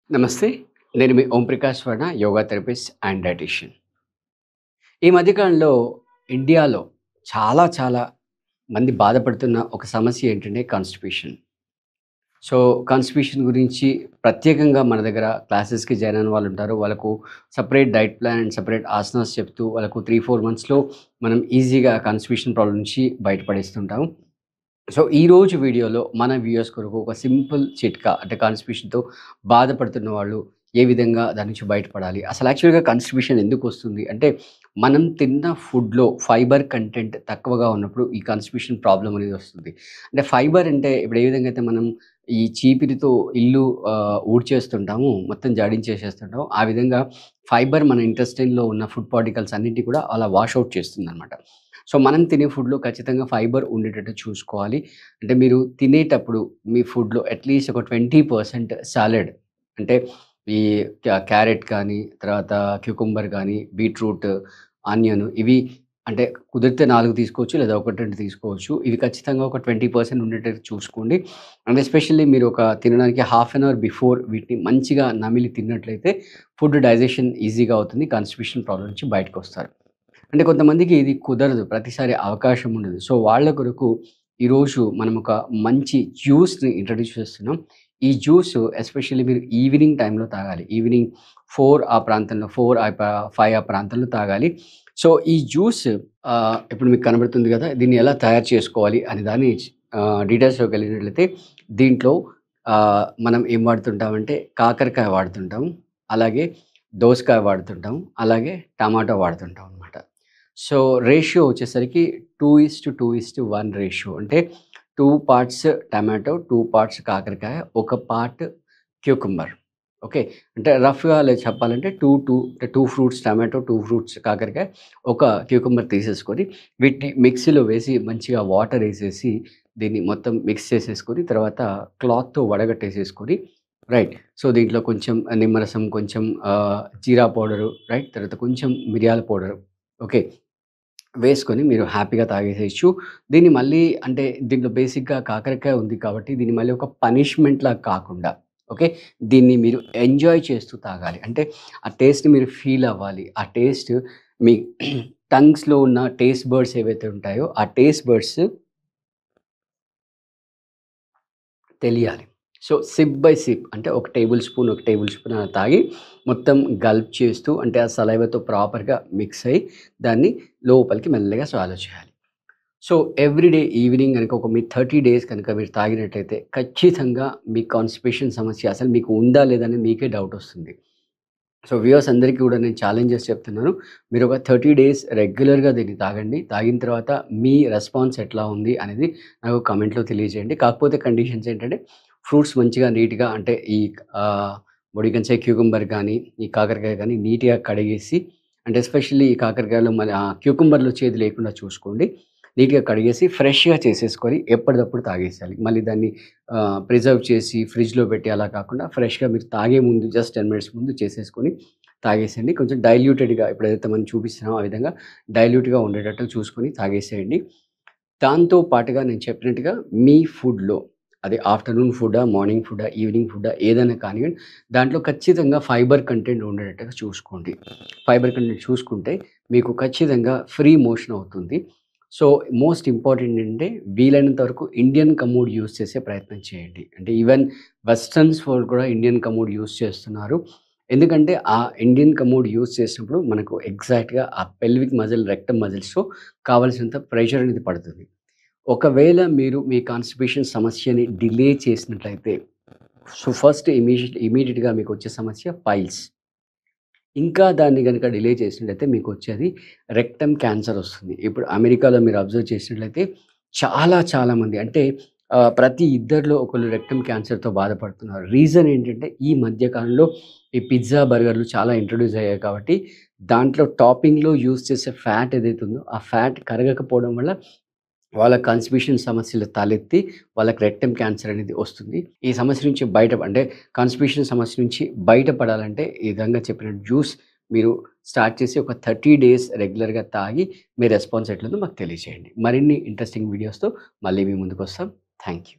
నమస్తే. నేను మీ Om Prakash Verma, yoga therapist and dietitian. ఈ మధ్య కాలంలో ఇండియాలో చాలా మంది బాధపడుతున్న ఒక సమస్య ఏంటంటే కాన్‌స్టిపేషన్. సో, కాన్‌స్టిపేషన్ గురించి ప్రత్యేకంగా మన దగ్గర క్లాసెస్‌కి జాయిన్ అయిన వాళ్ళుంటారు. వాళ్ళకు separate diet plan and separate asanas చెప్తూ వాళ్ళకు 3, 4 మంత్స్‌లో మనం ఈజీగా కాన్‌స్టిపేషన్ ప్రాబ్లమ్ నుంచి బయటపడేస్తుంటాం. సో, ఈరోజు వీడియోలో మన వ్యూయర్స్ కొరకు ఒక సింపుల్ చిట్కా అంటే కాన్‌స్టిపేషన్‌తో బాధపడుతున్న వాళ్ళు ఏ విధంగా దాని నుంచి బయటపడాలి? అసలు యాక్చువల్‌గా కాన్‌స్టిపేషన్ ఎందుకొస్తుంది? అంటే మనం తిన్న ఫుడ్‌లో ఫైబర్ కంటెంట్ తక్కువగా ఉన్నప్పుడు ఈ కాన్‌స్టిపేషన్ ప్రాబ్లమ్ అనేది వస్తుంది. అంటే ఫైబర్ అంటే ఇప్పుడు ఏ విధంగా అయితే మనం ఈ చీపిరితో ఇల్లు ఊడ్చేస్తుంటాము, మొత్తం జాడించేసేస్తుంటాం. ఆ విధంగా ఫైబర్ మన ఇంటెస్టైన్‌లో ఉన్న ఫుడ్ పార్టికల్స్ అన్నిటిని కూడా అలా వాష్ ఔట్ చేస్తుందనమాట. సో, మనం తినే ఫుడ్‌లో ఖచ్చితంగా ఫైబర్ ఉండేటట్టు చూసుకోవాలి. అంటే మీరు తినేటప్పుడు మీ ఫుడ్‌లో అట్‌లీస్ట్ ఒక 20% సాలడ్ అంటే ఈ క్యారెట్ కానీ, తర్వాత క్యూకంబర్ గానీ, బీట్రూట్, ఆనియన్ ఇవి అంటే కుదిరితే 4 తీసుకోవచ్చు. లేదా 1, 2 తీసుకోవచ్చు. ఇవి ఖచ్చితంగా ఒక 20% ఉండేటట్టు చూసుకోండి. అండ్ ఎస్పెషల్లీ మీరు ఒక తినడానికి హాఫ్ అన్ అవర్ బిఫోర్ వీటిని మంచిగా నమిలి తిన్నట్లయితే ఫుడ్ డైజెషన్ ఈజీగా అవుతుంది. కాన్‌స్టిపేషన్ ప్రాబ్లమ్ నుంచి బయటకొస్తారు. అంటే కొంతమందికి ఇది కుదరదు. ప్రతిసారి అవకాశం ఉండదు. సో, వాళ్ళ కొరకు ఈరోజు మనం ఒక మంచి జ్యూస్‌ని ఇంట్రొడ్యూస్ చేస్తున్నాం. ఈ జ్యూస్ ఎస్పెషల్లీ మీరు ఈవినింగ్ టైమ్‌లో తాగాలి. ఈవినింగ్ 4 ఆ ప్రాంతంలో 4 5 ఆ ప్రాంతంలో తాగాలి. సో, ఈ జ్యూస్ ఇప్పుడు మీకు కనబడుతుంది గదా! దీన్ని ఎలా తయారు చేసుకోవాలి అనే దాన్ని డీటెయిల్స్‌లోకెళ్ళినట్లయితే దీంట్లో మనం ఏం వాడుతుంటామంటే కాకరకాయ వాడుతుంటాం. అలాగే దోసకాయ వాడుతుంటాం. అలాగే టమాటో వాడుతుంటాం అనమాట. సో, రేషియో వచ్చేసరికి 2:2:1 రేషియో. అంటే 2 పార్ట్స్ టమాటో, 2 పార్ట్స్ కాకరకాయ, 1 పార్ట్ క్యూకమ్మర్. ఓకే. అంటే రఫ్‌గా అలా చెప్పాలంటే 2 ఫ్రూట్స్ టమాటో, 2 ఫ్రూట్స్ కాకరకాయ, ఒక క్యూకమ్మర్ తీసేసుకొని వీటిని మిక్సీలో వేసి మంచిగా వాటరేసేసి దీన్ని మొత్తం మిక్స్ చేసేసుకొని తర్వాత క్లాత్‌తో వడగట్టేసేసుకొని రైట్. సో, దీంట్లో కొంచెం నిమ్మరసం, కొంచెం జీరా పౌడరు రైట్. తర్వాత కొంచెం మిరియాల పౌడరు. ఓకే. వేసుకొని మీరు హ్యాపీగా తాగేసేయచ్చు. దీన్ని మళ్ళీ అంటే దీంట్లో బేసిక్‌గా కాకరకాయ ఉంది కాబట్టి దీన్ని మళ్ళీ ఒక పనిష్మెంట్‌లాగా కాకుండా ఓకే. దీన్ని మీరు ఎంజాయ్ చేస్తూ తాగాలి. అంటే ఆ టేస్ట్‌ని మీరు ఫీల్ అవ్వాలి. ఆ టేస్ట్ మీ టంగ్స్‌లో ఉన్న టేస్ట్ బర్డ్స్ ఏవైతే ఉంటాయో ఆ టేస్ట్ బర్డ్స్ తెలియాలి. సో, సిప్ బై సిప్ అంటే ఒక టేబుల్ స్పూన్ అలా తాగి మొత్తం గల్ప్ చేస్తూ అంటే ఆ సలైవాతో ప్రాపర్‌గా మిక్స్ అయ్యి దాన్ని లోపలికి మెల్లగా స్వాలో చేయాలి. సో, ఎవ్రీడే ఈవినింగ్ గనుక ఒక మీరు 30 డేస్ కనుక మీరు తాగినట్టయితే ఖచ్చితంగా మీ కాన్‌స్టిపేషన్ సమస్య అసలు మీకు ఉందా లేదా అని మీకే డౌటొస్తుంది. సో, వ్యూవర్స్ అందరికీ కూడా నేను ఛాలెంజెస్ చెప్తున్నాను. మీరు ఒక 30 డేస్ రెగ్యులర్‌గా దీన్ని తాగండి. తాగిన తర్వాత మీ రెస్పాన్స్ ఎట్లా ఉంది అనేది నాకు కామెంట్‌లో తెలియజేయండి. కాకపోతే కండిషన్స్ ఏంటంటే ఫ్రూట్స్ మంచిగా నీట్‌గా అంటే ఈ what you can say cucumber గానీ, ఈ కాకరకాయ గానీ నీట్‌గా కడిగేసి అంటే ఎస్పెషల్లీ ఈ కాకరకాయలో మన క్యూకంబర్‌లో చేదు లేకుండా చూసుకోండి. నీట్‌గా కడిగేసి ఫ్రెష్‌గా చేసేసుకొని ఎప్పటిదప్పుడు తాగేసేయాలి. మళ్ళీ దాన్ని ప్రిజర్వ్ చేసి ఫ్రిడ్జ్‌లో పెట్టి అలా కాకుండా ఫ్రెష్‌గా మీరు తాగే ముందు జస్ట్ 10 మినిట్స్ ముందు చేసేసుకొని తాగేసేయండి. కొంచెం డైల్యూటెడ్‌గా ఇప్పుడేదైతే మనం చూపిస్తున్నామో ఆ విధంగా డైల్యూట్‌గా ఉండేటట్టు చూసుకొని తాగేసేయండి. దాంతో పాటుగా నేను చెప్పినట్టుగా మీ ఫుడ్‌లో అది ఆఫ్టర్‌నూన్ ఫుడ్డా, మార్నింగ్ ఫుడ్డా, ఈవినింగ్ ఫుడ్డా ఏదైనా కానివ్వండి, దాంట్లో ఖచ్చితంగా ఫైబర్ కంటెంట్ ఉండేటట్టుగా చూసుకోండి. ఫైబర్ కంటెంట్ చూసుకుంటే మీకు ఖచ్చితంగా ఫ్రీ మోషన్ అవుతుంది. సో, మోస్ట్ ఇంపార్టెంట్ ఏంటంటే వీలైనంత వరకు ఇండియన్ కమోడ్ యూజ్ చేసే ప్రయత్నం చేయండి. అంటే ఈవెన్ వెస్టర్న్స్ వాళ్ళు కూడా ఇండియన్ కమోడ్ యూజ్ చేస్తున్నారు. ఎందుకంటే ఆ ఇండియన్ కమోడ్ యూజ్ చేసినప్పుడు మనకు ఎగ్జాక్ట్‌గా ఆ పెల్విక్ మజిల్, రెక్టమ్ మజిల్స్‌లో కావాల్సినంత ప్రెషర్ అనేది పడుతుంది. ఒకవేళ మీరు మీ కాన్‌స్టిపేషన్ సమస్యని డిలే చేసినట్లయితే సో, ఫస్ట్ ఇమ్మీడియేట్‌గా మీకొచ్చే సమస్య పైల్స్. ఇంకా దాన్ని గనుక డిలే చేసినట్లయితే మీకొచ్చేది రెక్టమ్ క్యాన్సర్ ఒస్తుంది. ఇప్పుడు అమెరికాలో మీరు అబ్జర్వ్ చేసినట్లయితే చాలా మంది అంటే ప్రతి ఇద్దరిలో ఒకళ్ళు రెక్టమ్ క్యాన్సర్‌తో బాధపడుతున్నారు. రీజన్ ఏంటంటే ఈ మధ్య కాలంలో ఈ పిజ్జా, బర్గర్‌లు చాలా ఇంట్రొడ్యూస్ అయ్యాయి కాబట్టి దాంట్లో టాపింగ్‌లో యూజ్ చేసే ఫ్యాట్ ఏదైతే ఉందో ఆ ఫ్యాట్ కరగకపోవడం వల్ల వాళ్ళ కాన్‌స్టిపేషన్ సమస్యలు తలెత్తి వాళ్ళకి రెక్టమ్ క్యాన్సర్ అనేది వస్తుంది. ఈ సమస్య నుంచి అంటే కాన్‌స్టిపేషన్ సమస్య నుంచి బయటపడాలంటే ఈ విధంగా చెప్పిన జ్యూస్ మీరు స్టార్ట్ చేసి ఒక 30 డేస్ రెగ్యులర్‌గా తాగి మీ రెస్పాన్స్ ఎట్లుందో మాకు తెలియజేయండి. మరిన్ని ఇంట్రెస్టింగ్ వీడియోస్‌తో మళ్ళీ మీ ముందుకొస్తాం. Thank you.